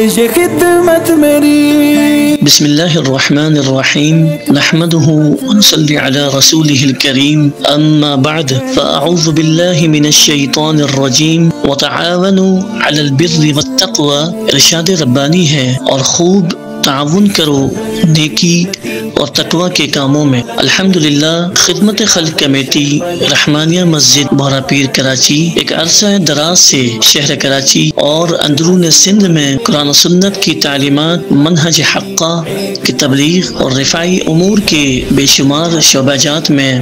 पेश खिदमत मेरी। बिस्मिल्लाहिर्रहमानिर्रहीम नहमदुहु व नसल्ली अला रसूलिहिल करीम अम्मा बाद फ़अऊज़ु बिल्लाहि मिनश शैतानिर रजीम व तआवनु अलल बिर्रि वत्तक़वा। इरशाद रब्बानी है और खूब ताउन करो नेकी और तकवा के कामों में। अल्हम्दुलिल्लाह खिदमत खल्क कमेटी रहमानिया मस्जिद बोहरा पीर कराची एक अरसा दराज से शहर कराची और अंदरून सिंध में कुरान सुन्नत की तालीमात, मनहज हक्का की तबलीग और रिफाई उमूर के बेशुमार शोबाजात में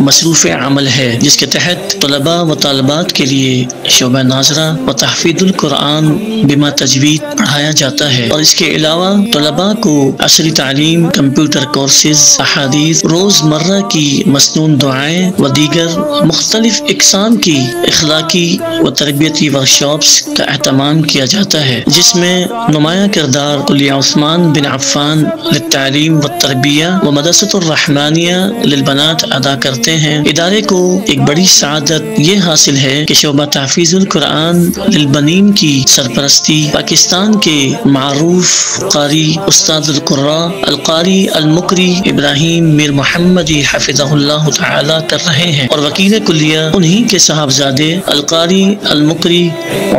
मसरूफ़ अमल है, जिसके तहत तलबा व तालबात के लिए शोबा नाजरा व तहफ़ीज़ुल कुरान बिमा तजवीद पढ़ाया जाता है। और इसके अलावा तलबा को असरी तालीम, कंप्यूटर कोर्सेज, अहादीस, रोज़मर्रा की मसनून दुआएं व दीगर मुख्तलिफ इक़साम की इखलाकी व तरबियती वर्कशॉप्स का एहतमाम किया जाता है, जिसमें नुमाया किरदार कुलिया उस्मान बिन अफ़्फ़ान लित्तालीम व तरबिया व मदरसतुर रहमानिया लिलबनात अदा करते हैं। इदारे को एक बड़ी सआदत ये हासिल है कि शोबा तहफ़ीज़ुल कुरान लिलबनीन की सरपरस्ती पाकिस्तान के मारूफ कारी उस्तादुल कुर्रा अल-कारी अल-मुकरी इब्राहिम मीर मोहम्मदी हफ़िज़हुल्लाह तआला कर रहे हैं और वकील कुलिया उन्हीं के साहबजादे अल-कारी अल-मुकरी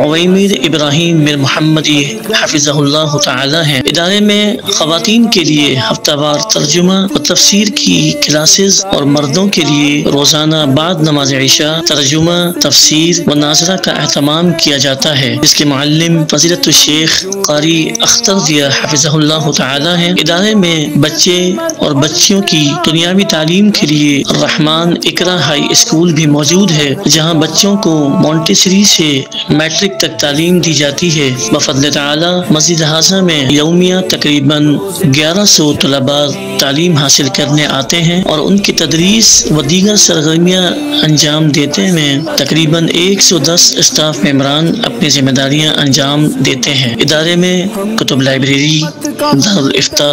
उवैमिर इब्राहिम मीर मोहम्मदी हफ़िज़हुल्लाह तआला हैं। इदारे में ख़वातीन के लिए हफ्तावार तर्जुमा व तफसीर की क्लासेस और मर्दों के लिए रोजाना बाद नमाज इशा तर्जुमा, तफसीर व नाजरा का एहतमाम किया जाता है, जिसके मुअल्लिम फ़ज़ीलतुल शेख कारी अख्तर दिया हफ़िज़हुल्लाह तआला हैं। इदारे में बच्चे और बच्चियों की दुनियावी तालीम के लिए रहमान इकरा हाई स्कूल भी मौजूद है, जहाँ बच्चों को मोंटेसरी से मैट्रिक तक तालीम दी जाती है। बफ़ज़्ल तआला मस्जिद हाज़ा में यौमिया तकरीबन 1100 तलबा तालीम हासिल करने आते हैं और उनकी तदरीस व दीगर सरगर्मियाँ अंजाम देते हैं। तकरीबन 110 स्टाफ मेंबरान अपनी जिम्मेदारियाँ अंजाम देते हैं। इदारे में कुतुब लाइब्रेरी, दारुल इफ्ता,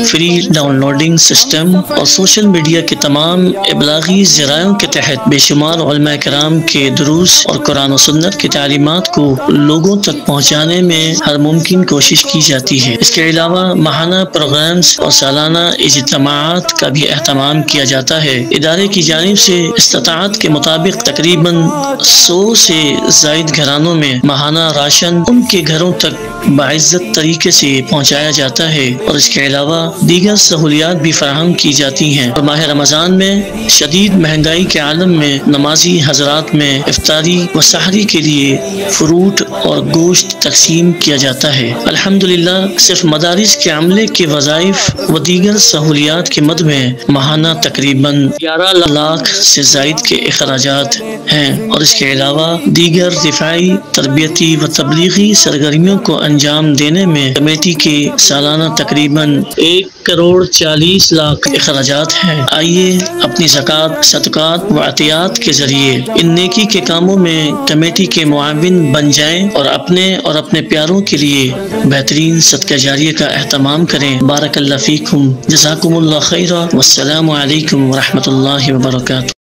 फ्री डाउनलोडिंग सिस्टम और सोशल मीडिया के तमाम इबलागी ज़रायों के तहत बेशुमार उलमा किराम के दुरूस और कुरान और सुन्नत की तालीमात को लोगों तक पहुँचाने में हर मुमकिन कोशिश की जाती है। इसके अलावा माहाना प्रोग्राम्स और सालाना इज्तिमाआत का भी एहतमाम किया जाता है। इदारे की जानिब से इस्ताअत के मुताबिक तकरीबन 100 से ज़ायद घरानों में माहाना राशन उनके घरों तक बाइज्जत तरीके से पहुँचाया जाता है और इसके अलावा दीगर सहूलियात भी फराहम की जाती हैं। और माह रमज़ान में शदीद महंगाई के आलम में नमाजी हजरात में इफ्तारी व सहरी के लिए फ्रूट और गोश्त तकसीम किया जाता है। अल्हम्दुलिल्लाह सिर्फ मदारिस के अमले के वज़ाइफ व दीगर सहूलियात के मद में माहाना तकरीबन 11 लाख से ज़ायद के अखराजात हैं और इसके अलावा दीगर दिफाई, तरबियती व तबलीगी सरगर्मियों को अंजाम देने में कमेटी के सालाना तकरीबन 1,40,00,000 अखराजात हैं। आइए अपनी ज़कात, सदक़ात व अतियात के ज़रिए इन नेकी के कामों में कमेटी के मुआविन बन जाएं और अपने प्यारों के लिए बेहतरीन सदका जारिया का एहतमाम करें। बारकल्लाह फ़ीकुम, जज़ाकुमुल्लाह खैरा, वस्सलामु अलैकुम व रहमतुल्लाहि व बरकातुहू।